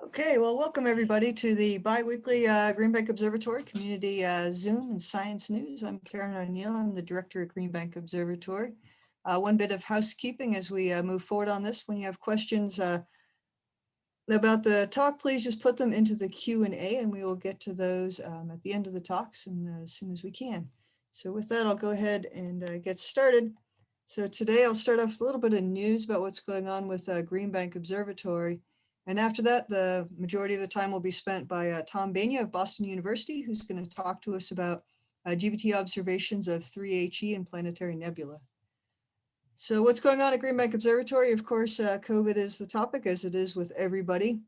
Okay, well, welcome everybody to the bi-weekly Green Bank Observatory Community Zoom and Science News. I'm Karen O'Neill. I'm the director at Green Bank Observatory. One bit of housekeeping as we move forward on this. When you have questions about the talk, please just put them into the Q&A and we will get to those at the end of the talks and as soon as we can. So with that, I'll go ahead and get started. So today I'll start off with a little bit of news about what's going on with Green Bank Observatory. And after that, the majority of the time will be spent by Tom Bania of Boston University, who's going to talk to us about GBT observations of 3He and planetary nebula. So what's going on at Green Bank Observatory? Of course, COVID is the topic, as it is with everybody.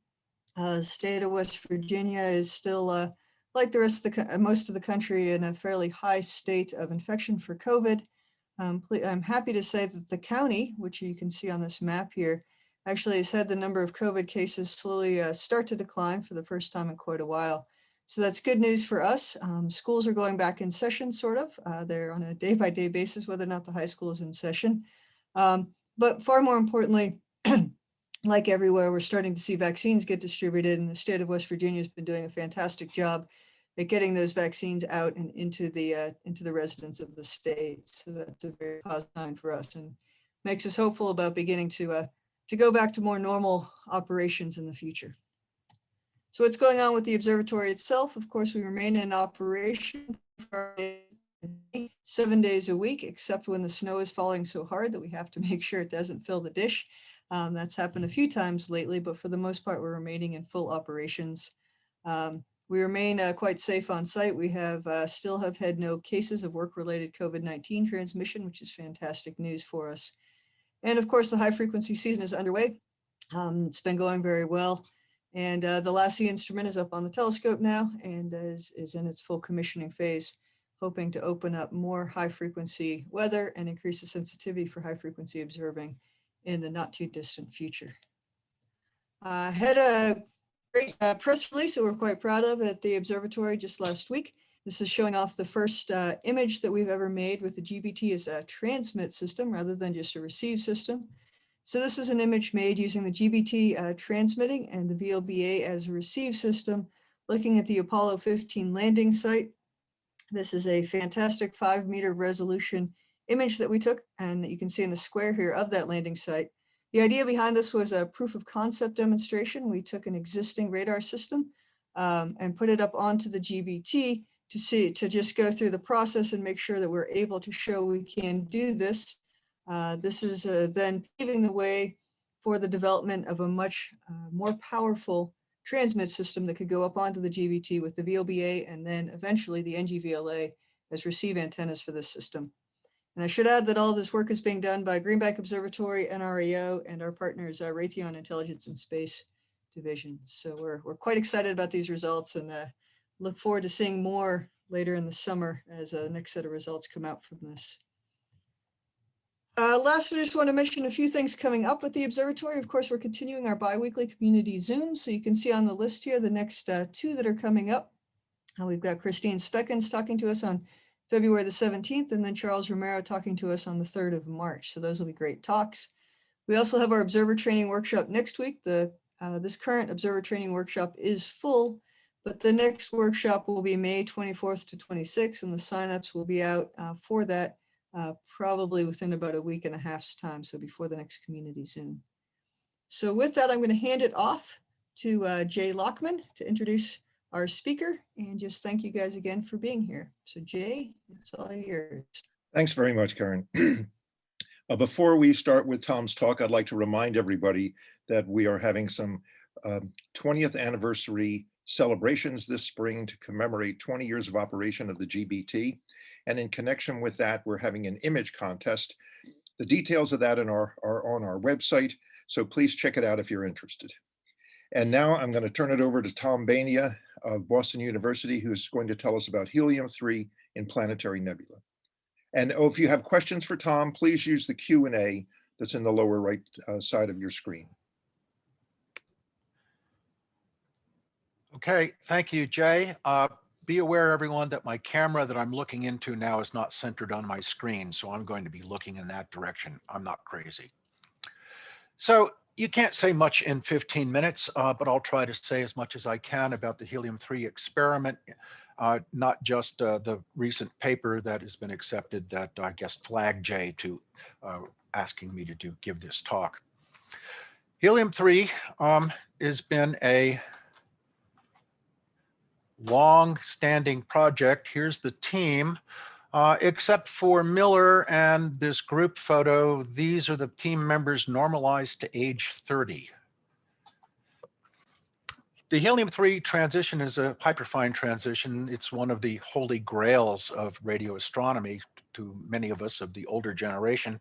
The state of West Virginia is still, like the rest of most of the country, in a fairly high state of infection for COVID. I'm happy to say that the county, which you can see on this map here, actually has had the number of COVID cases slowly start to decline for the first time in quite a while. So that's good news for us. Schools are going back in session, sort of. They're on a day-by-day basis, whether or not the high school is in session. But far more importantly, like everywhere, we're starting to see vaccines get distributed, and the state of West Virginia has been doing a fantastic job at getting those vaccines out and into the residents of the state. So that's a very positive sign for us and makes us hopeful about beginning to go back to more normal operations in the future. So what's going on with the observatory itself? Of course, we remain in operation for 7 days a week, except when the snow is falling so hard that we have to make sure it doesn't fill the dish. That's happened a few times lately, but for the most part, we're remaining in full operations. We remain quite safe on site. We still have had no cases of work-related COVID-19 transmission, which is fantastic news for us. And of course, the high frequency season is underway. It's been going very well. And the LASSI instrument is up on the telescope now and is in its full commissioning phase, hoping to open up more high frequency weather and increase the sensitivity for high frequency observing in the not too distant future. Had a great press release that we're quite proud of at the observatory just last week. This is showing off the first image that we've ever made with the GBT as a transmit system rather than just a receive system. So this is an image made using the GBT transmitting and the VLBA as a receive system, looking at the Apollo 15 landing site. This is a fantastic 5-meter resolution image that we took and that you can see in the square here of that landing site. The idea behind this was a proof of concept demonstration. We took an existing radar system and put it up onto the GBT to just go through the process and make sure that we're able to show we can do this. This is then paving the way for the development of a much more powerful transmit system that could go up onto the GBT with the VLBA and then eventually the NGVLA as receive antennas for this system. And I should add that all this work is being done by Green Bank Observatory, NRAO, and our partners, Raytheon Intelligence and Space Division. So we're quite excited about these results and look forward to seeing more later in the summer as the next set of results come out from this. Lastly, I just want to mention a few things coming up with the observatory. Of course, we're continuing our bi-weekly community Zoom. So you can see on the list here the next 2 that are coming up. We've got Christine Speckens talking to us on February the 17th, and then Charles Romero talking to us on the 3rd of March. So those will be great talks. We also have our observer training workshop next week. This current observer training workshop is full, but the next workshop will be May 24th to 26th, and the signups will be out for that probably within about a week and a half's time, so before the next community Zoom. So with that, I'm going to hand it off to Jay Lockman to introduce our speaker and just thank you guys again for being here. So Jay, it's all yours. Thanks very much, Karen. Before we start with Tom's talk, I'd like to remind everybody that we are having some 20th anniversary celebrations this spring to commemorate 20 years of operation of the GBT. And in connection with that, we're having an image contest. The details of that are on our website, so please check it out if you're interested. And now I'm going to turn it over to Tom Bania of Boston University, who is going to tell us about helium-3 in planetary nebula. And if you have questions for Tom, please use the Q&A that's in the lower right side of your screen. Okay, thank you, Jay. Be aware, everyone, that my camera that I'm looking into now is not centered on my screen, so I'm going to be looking in that direction. I'm not crazy. So You can't say much in 15 minutes, but I'll try to say as much as I can about the helium-3 experiment, not just the recent paper that has been accepted that I guess flagged Jay to asking me to give this talk. Helium-3 has been a long-standing project. Here's the team. Except for Miller and this group photo, these are the team members normalized to age 30. The helium-3 transition is a hyperfine transition. It's one of the holy grails of radio astronomy to many of us of the older generation.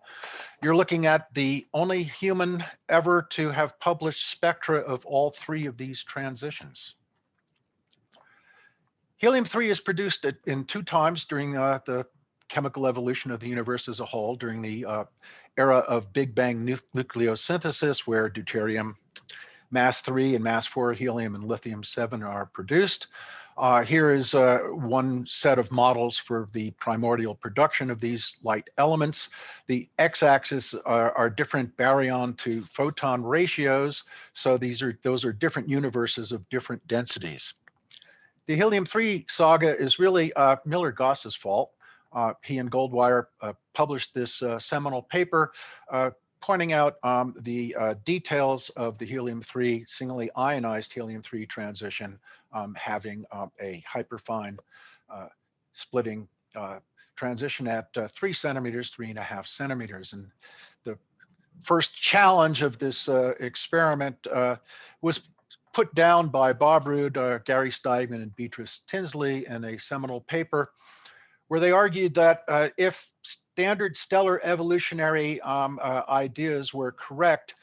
You're looking at the only human ever to have published spectra of all three of these transitions. Helium-3 is produced in 2 times during the chemical evolution of the universe as a whole, during the era of Big Bang nucleosynthesis, where deuterium mass 3 and mass 4 helium and lithium 7 are produced. Here is one set of models for the primordial production of these light elements. The x-axis are different baryon to photon ratios. So those are different universes of different densities. The helium-3 saga is really Miller-Goss's fault. He and Goldwire published this seminal paper pointing out the details of the helium-3, singly ionized helium-3 transition having a hyperfine splitting transition at 3 centimeters, 3.5 centimeters. And the first challenge of this experiment was put down by Bob Rood, Gary Steigman, and Beatrice Tinsley in a seminal paper where they argued that if standard stellar evolutionary ideas were correct,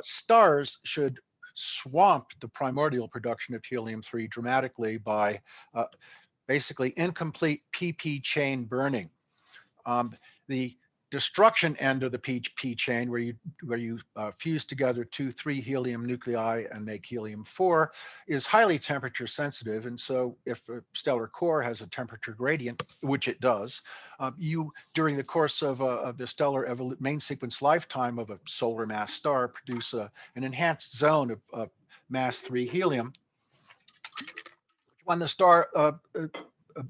stars should swamp the primordial production of helium-3 dramatically by basically incomplete PP chain burning. The destruction end of the PP chain, where you fuse together 2 3-helium nuclei and make helium-4, is highly temperature sensitive. And so if a stellar core has a temperature gradient, which it does, you, during the course of the stellar main sequence lifetime of a solar mass star, produce an enhanced zone of mass 3 helium. When the star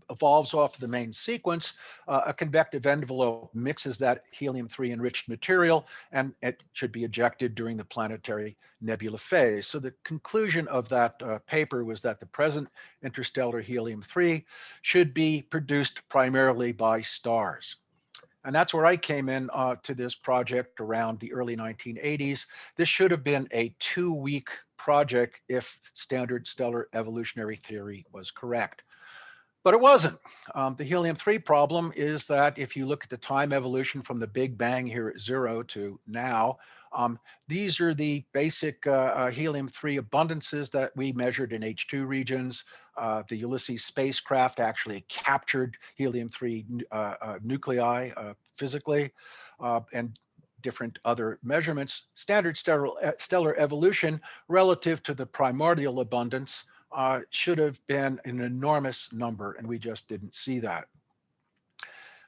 evolves off the main sequence, a convective envelope mixes that helium-3 enriched material, and it should be ejected during the planetary nebula phase. So the conclusion of that paper was that the present interstellar helium-3 should be produced primarily by stars. And that's where I came in to this project around the early 1980s. This should have been a 2-week project if standard stellar evolutionary theory was correct. But it wasn't. The helium-3 problem is that if you look at the time evolution from the Big Bang here at 0 to now, these are the basic helium-3 abundances that we measured in H2 regions. The Ulysses spacecraft actually captured helium-3 nuclei physically, and different other measurements. Standard stellar evolution relative to the primordial abundance should have been an enormous number, and we just didn't see that.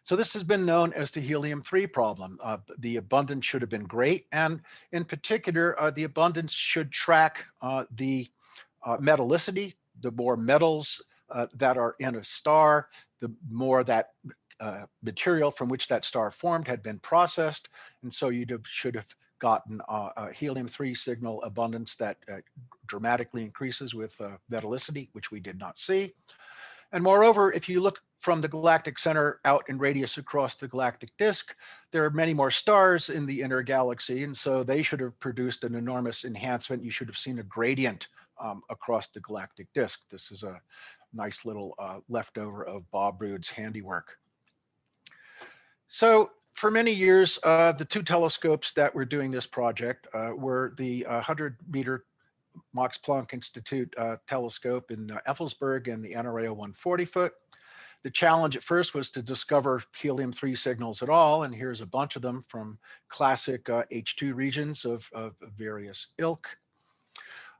So this has been known as the helium-3 problem. The abundance should have been great, and in particular, the abundance should track the metallicity. The more metals that are in a star, the more that material from which that star formed had been processed, and so should have gotten a helium-3 signal abundance that dramatically increases with metallicity, which we did not see. And moreover, if you look from the galactic center out in radius across the galactic disk, there are many more stars in the inner galaxy, and so they should have produced an enormous enhancement. You should have seen a gradient across the galactic disk. This is a nice little leftover of Bob Rood's handiwork. So for many years, the 2 telescopes that were doing this project were the 100-meter Max Planck Institute telescope in Effelsberg and the NRAO 140-foot. The challenge at first was to discover helium-3 signals at all, and here's a bunch of them from classic H2 regions of various ilk.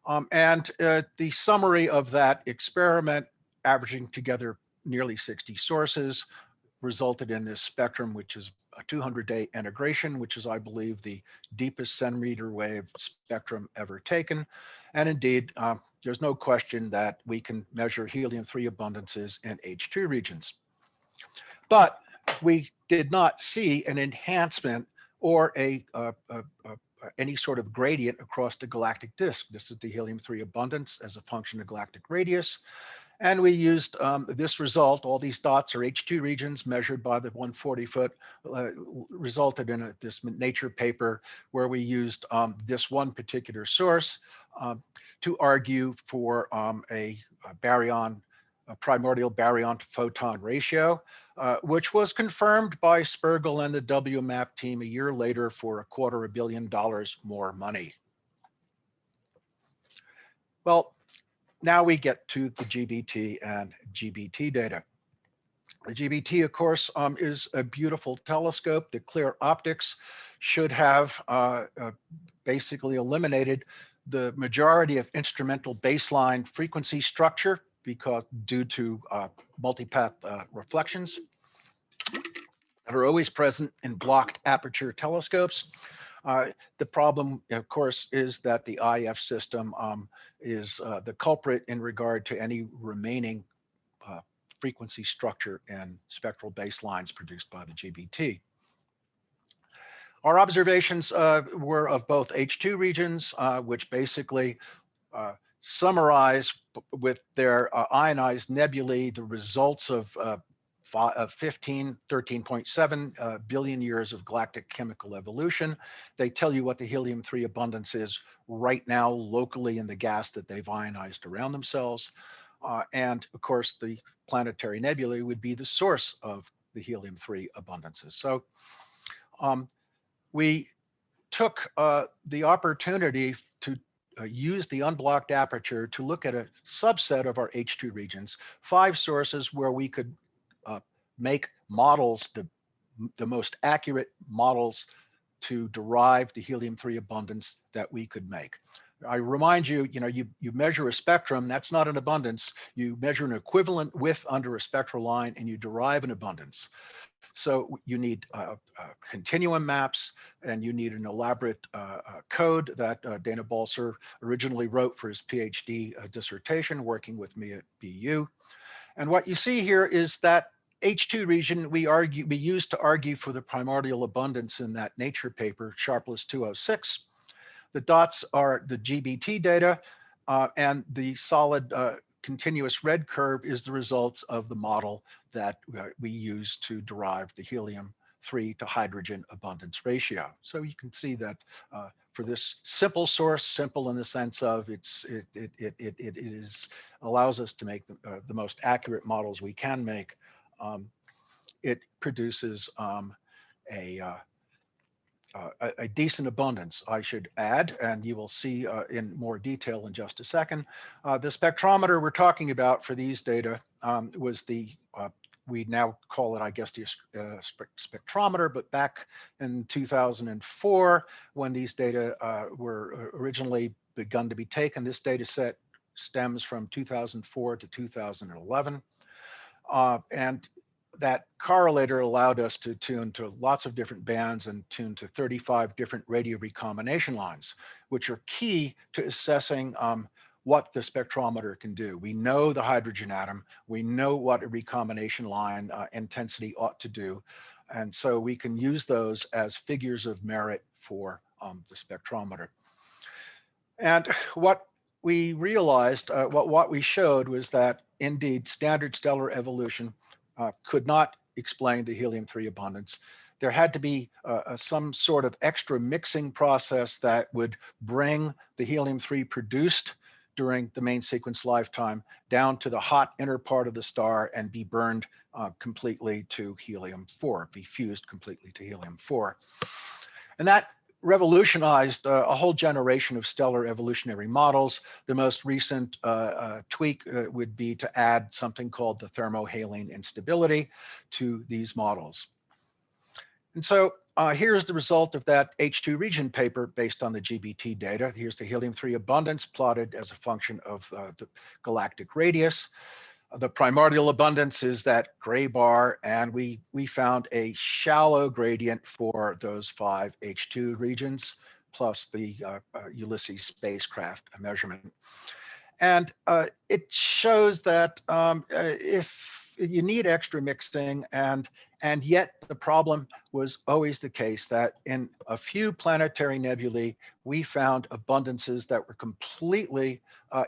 The summary of that experiment, averaging together nearly 60 sources, resulted in this spectrum, which is a 200-day integration, which is, I believe, the deepest centimeter wave spectrum ever taken. And indeed, there's no question that we can measure helium-3 abundances in H2 regions. But we did not see an enhancement or any sort of gradient across the galactic disk. This is the helium-3 abundance as a function of galactic radius. And we used this result. All these dots are H2 regions measured by the 140-foot, resulted in this Nature paper where we used this one particular source to argue for a primordial baryon to photon ratio, which was confirmed by Spergel and the WMAP team a year later for $250 million more money. Well, now we get to the GBT and GBT data. The GBT, of course, is a beautiful telescope. The clear optics should have basically eliminated the majority of instrumental baseline frequency structure because due to multipath reflections that are always present in blocked aperture telescopes. The problem, of course, is that the IF system is the culprit in regard to any remaining frequency structure and spectral baselines produced by the GBT. Our observations were of both H2 regions, which basically summarize with their ionized nebulae the results of 13.7 billion years of galactic chemical evolution. They tell you what the helium-3 abundance is right now locally in the gas that they've ionized around themselves. And of course, the planetary nebulae would be the source of the helium-3 abundances. So we took the opportunity to use the unblocked aperture to look at a subset of our H2 regions, 5 sources where we could make models, the most accurate models to derive the helium-3 abundance that we could make. I remind you, you measure a spectrum, that's not an abundance. You measure an equivalent width under a spectral line and you derive an abundance. So you need continuum maps and you need an elaborate code that Dana Balser originally wrote for his PhD dissertation working with me at BU. And what you see here is that H2 region we used to argue for the primordial abundance in that Nature paper, Sharpless 206. The dots are the GBT data, and the solid continuous red curve is the results of the model that we use to derive the helium-3 to hydrogen abundance ratio. So you can see that for this simple source, simple in the sense of it allows us to make the most accurate models we can make. It produces a decent abundance, I should add, and you will see in more detail in just a second. The spectrometer we're talking about for these data was we now call it, I guess, the spectrometer, but back in 2004, when these data were originally begun to be taken, this data set stems from 2004 to 2011. And that correlator allowed us to tune to lots of different bands and tune to 35 different radio recombination lines, which are key to assessing what the spectrometer can do. We know the hydrogen atom, we know what a recombination line intensity ought to do. And so we can use those as figures of merit for the spectrometer. And what we realized, what we showed was that indeed standard stellar evolution could not explain the helium-3 abundance. There had to be some sort of extra mixing process that would bring the helium-3 produced during the main sequence lifetime down to the hot inner part of the star and be burned completely to helium-4, be fused completely to helium-4. And that revolutionized a whole generation of stellar evolutionary models. The most recent tweak would be to add something called the thermohaline instability to these models. And so here's the result of that H2 region paper based on the GBT data. Here's the helium-3 abundance plotted as a function of the galactic radius. The primordial abundance is that gray bar, and we found a shallow gradient for those 5 H2 regions, plus the Ulysses spacecraft measurement. And it shows that if you need extra mixing, and yet the problem was always the case that in a few planetary nebulae, we found abundances that were completely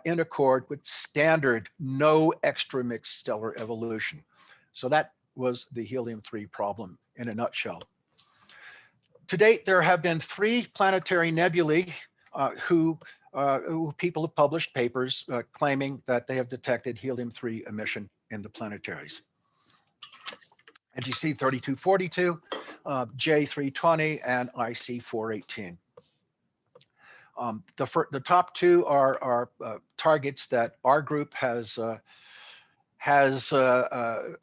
in accord with standard no extra mixed stellar evolution. So that was the helium-3 problem in a nutshell. To date, there have been 3 planetary nebulae who people have published papers claiming that they have detected helium-3 emission in the planetaries. NGC 3242, J320, and IC 418. The top 2 are targets that our group has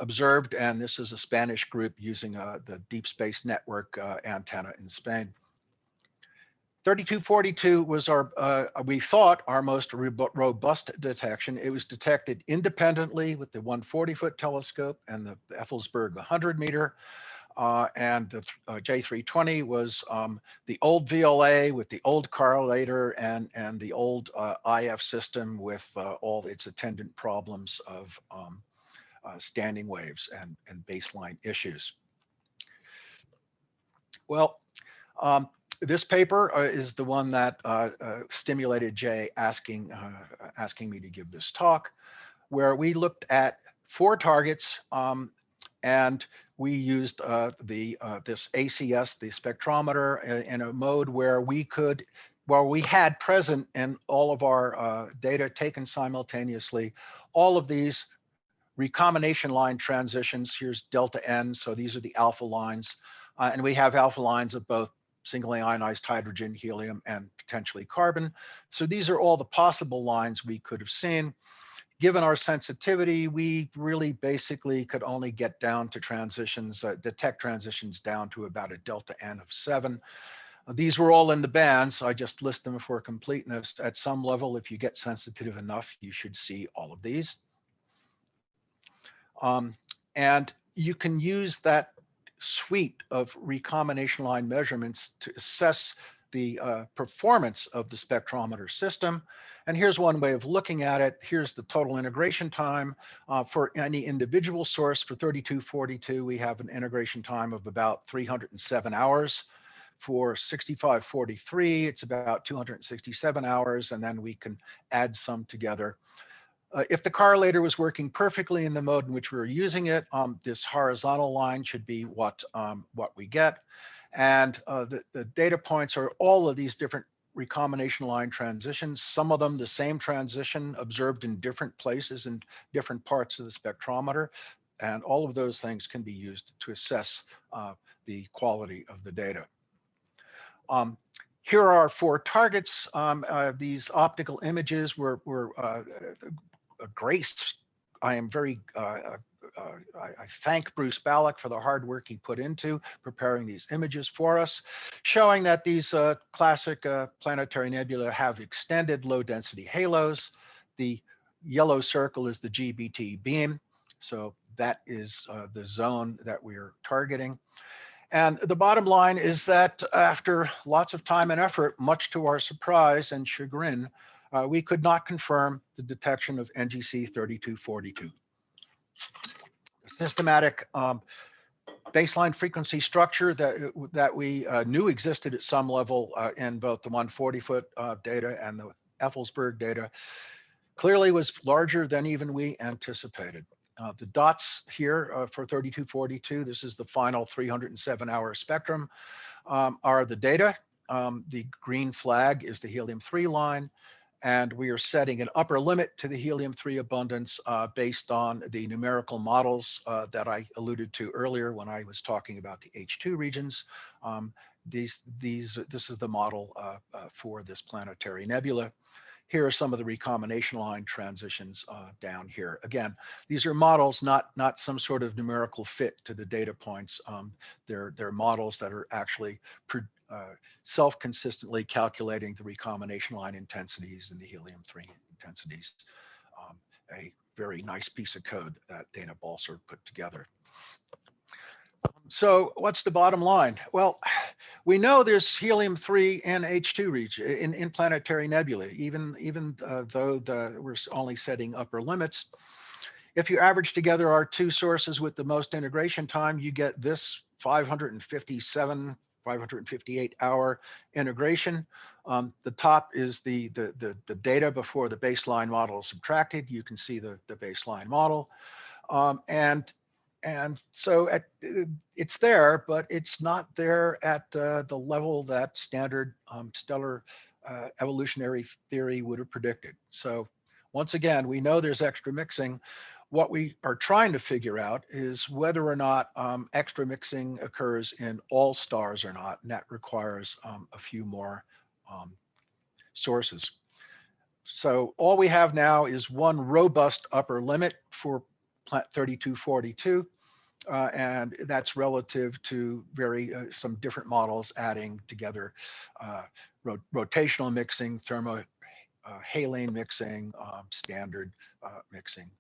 observed, and this is a Spanish group using the Deep Space Network antenna in Spain. 3242 was we thought, our most robust detection. It was detected independently with the 140-foot telescope and the Effelsberg 100-meter. And the J320 was the old VLA with the old correlator and the old IF system with all its attendant problems of standing waves and baseline issues. Well, this paper is the one that stimulated Jay asking me to give this talk, where we looked at 4 targets and we used this ACS, the spectrometer, in a mode where we had present in all of our data taken simultaneously, all of these recombination line transitions. Here's delta N, so these are the alpha lines, and we have alpha lines of both singly ionized hydrogen, helium, and potentially carbon. So these are all the possible lines we could have seen. Given our sensitivity, we really basically could only get down to transitions, detect transitions down to about a delta N of 7. These were all in the bands. I just list them for completeness. At some level, if you get sensitive enough, you should see all of these. And you can use that suite of recombination line measurements to assess the performance of the spectrometer system. And here's one way of looking at it. Here's the total integration time for any individual source. For 3242, we have an integration time of about 307 hours. For 6543, it's about 267 hours, and then we can add some together. If the correlator was working perfectly in the mode in which we were using it, this horizontal line should be what we get. And the data points are all of these different recombination line transitions, some of them the same transition observed in different places in different parts of the spectrometer. And all of those things can be used to assess the quality of the data. Here are our 4 targets. These optical images were graced. I am very, I thank Bruce Ballack for the hard work he put into preparing these images for us, showing that these classic planetary nebula have extended low density halos. The yellow circle is the GBT beam. So that is the zone that we're targeting. And the bottom line is that after lots of time and effort, much to our surprise and chagrin, we could not confirm the detection of NGC 3242. Systematic baseline frequency structure that we knew existed at some level in both the 140-foot data and the Effelsberg data clearly was larger than even we anticipated. The dots here for 3242, this is the final 307-hour spectrum, are the data. The green flag is the helium-3 line. And we are setting an upper limit to the helium-3 abundance based on the numerical models that I alluded to earlier when I was talking about the H2 regions. This is the model for this planetary nebula. Here are some of the recombination line transitions down here. Again, these are models, not some sort of numerical fit to the data points. They're models that are actually self-consistently calculating the recombination line intensities and the helium-3 intensities. A very nice piece of code that Dana Balser put together. So what's the bottom line? Well, we know there's helium-3 and H2 region in planetary nebulae, even though we're only setting upper limits. If you average together our two sources with the most integration time, you get this 558 hour integration. The top is the data before the baseline model is subtracted. You can see the baseline model. And so it's there, but it's not there at the level that standard stellar evolutionary theory would have predicted. So once again, we know there's extra mixing. What we are trying to figure out is whether or not extra mixing occurs in all stars or not, and that requires a few more sources. So all we have now is one robust upper limit for 3242. And that's relative to some different models adding together rotational mixing, thermohaline mixing, standard mixing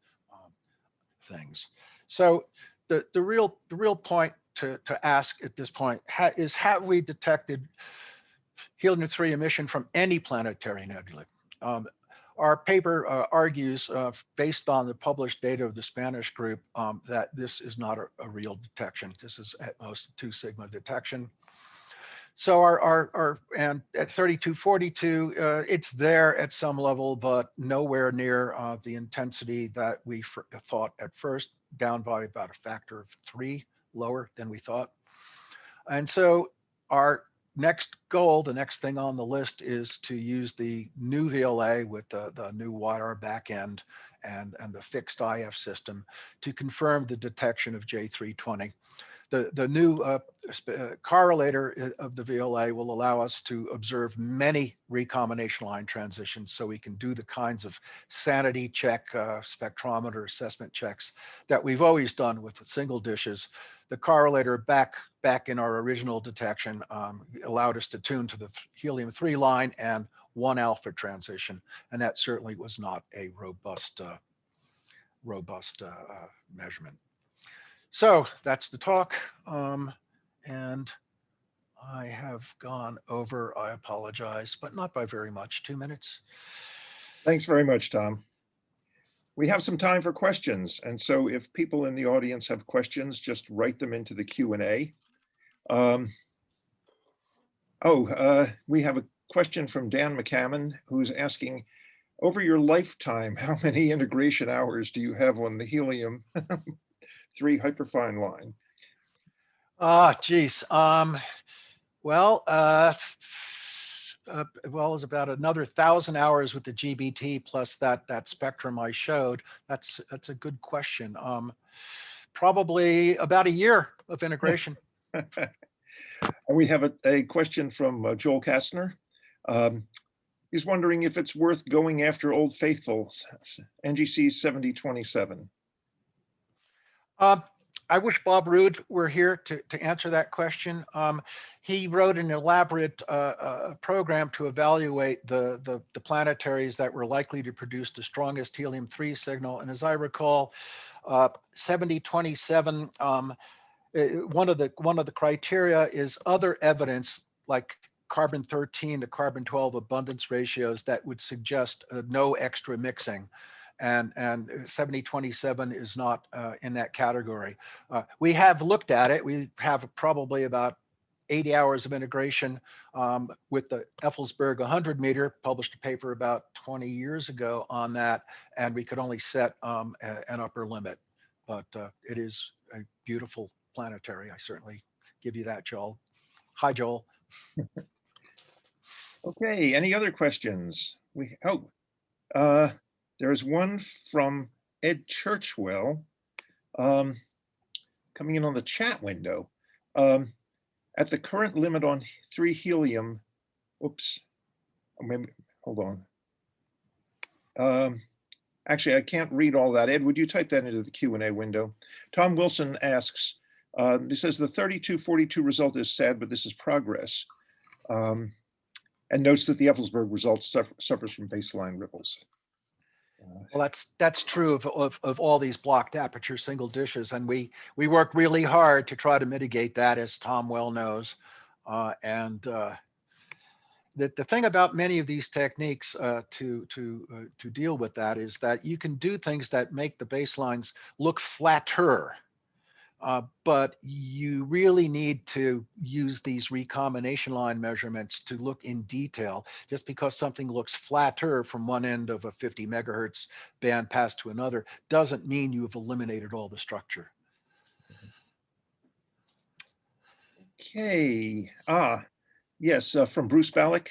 things. So the real point to ask at this point is, have we detected helium-3 emission from any planetary nebula? Our paper argues, based on the published data of the Spanish group, that this is not a real detection. This is at most a 2 sigma detection. So and at 3242, it's there at some level, but nowhere near the intensity that we thought at first, down by about a factor of 3 lower than we thought. And so our next goal, the next thing on the list, is to use the new VLA with the new WIRE backend and the fixed IF system to confirm the detection of J320. The new correlator of the VLA will allow us to observe many recombination line transitions, so we can do the kinds of sanity check, spectrometer assessment checks that we've always done with single dishes. The correlator back in our original detection allowed us to tune to the helium-3 line and 1 alpha transition, and that certainly was not a robust measurement. So that's the talk, and I have gone over, I apologize, but not by very much, 2 minutes. Thanks very much, Tom. We have some time for questions, and so if people in the audience have questions, just write them into the Q&A. We have a question from Dan McCammon, who's asking, over your lifetime, how many integration hours do you have on the helium-3 hyperfine line? Geez. Well, it's about another 1,000 hours with the GBT plus that spectrum I showed. That's a good question. Probably about a year of integration. And we have a question from Joel Kastner. He's wondering if it's worth going after Old Faithfuls, NGC 7027. I wish Bob Rood were here to answer that question. He wrote an elaborate program to evaluate the planetaries that were likely to produce the strongest helium-3 signal. And as I recall, 7027, one of the criteria is other evidence like carbon-13 to carbon-12 abundance ratios that would suggest no extra mixing. And 7027 is not in that category. We have looked at it. We have probably about 80 hours of integration with the Effelsberg 100 meter, published a paper about 20 years ago on that, and we could only set an upper limit. But it is a beautiful planetary. I certainly give you that, Joel. Hi, Joel. Okay, any other questions? There's one from Ed Churchwell coming in on the chat window. At the current limit on 3 helium, hold on. Actually, I can't read all that. Ed, would you type that into the Q&A window? Tom Wilson asks, he says the 3242 result is sad, but this is progress. And notes that the Effelsberg result suffers from baseline ripples. Well, that's true of all these blocked aperture single dishes, and we work really hard to try to mitigate that, as Tom well knows. The thing about many of these techniques to deal with that is that you can do things that make the baselines look flatter. But you really need to use these recombination line measurements to look in detail. Just because something looks flatter from one end of a 50 megahertz band pass to another doesn't mean you've eliminated all the structure. Okay. Yes, from Bruce Ballack.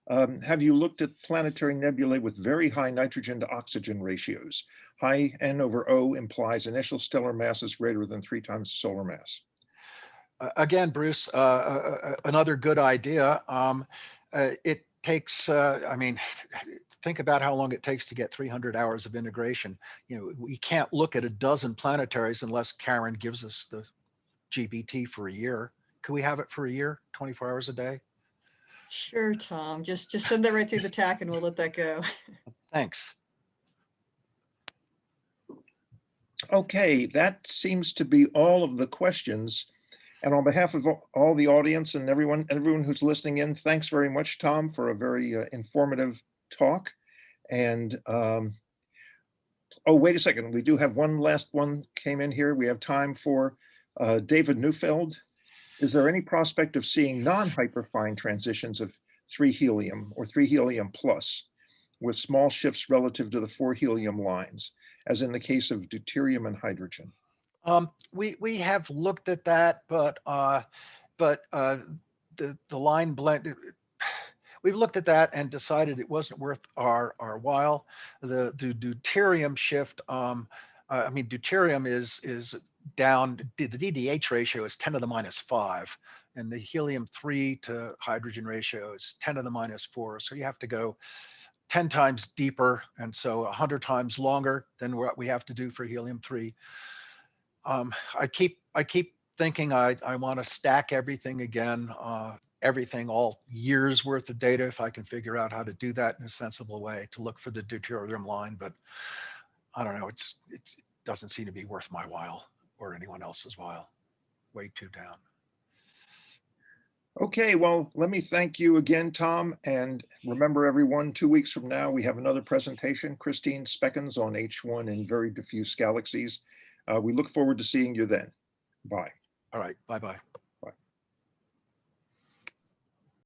Have you looked at planetary nebulae with very high nitrogen to oxygen ratios? High N/O implies initial stellar mass is greater than 3 times solar mass. Again, Bruce, another good idea. It takes, I mean, think about how long it takes to get 300 hours of integration. You know, we can't look at a dozen planetaries unless Karen gives us the GBT for a year. Could we have it for a year, 24 hours a day? Sure, Tom. Just send that right through the TAC and we'll let that go. Thanks. Okay, that seems to be all of the questions. And on behalf of all the audience and everyone who's listening in, thanks very much, Tom, for a very informative talk. And oh, wait a second. We do have one last one came in here. We have time for David Neufeld. Is there any prospect of seeing non-hyperfine transitions of 3 helium or 3 helium plus with small shifts relative to the 4 helium lines, as in the case of deuterium and hydrogen? We have looked at that, but the line blend. We've looked at that and decided it wasn't worth our while. The deuterium shift. I mean, deuterium is down. The DDH ratio is 10 to the minus 5, and the helium-3 to hydrogen ratio is 10 to the minus 4. So you have to go 10 times deeper, and so 100 times longer than what we have to do for helium-3. I keep thinking I want to stack everything again, everything, all years worth of data, if I can figure out how to do that in a sensible way to look for the deuterium line. But I don't know, it doesn't seem to be worth my while or anyone else's while. Way too down. Okay, well, let me thank you again, Tom. And remember, everyone, 2 weeks from now, we have another presentation, Christine Speckens on H1 in very diffuse galaxies. We look forward to seeing you then. Bye. All right, bye-bye.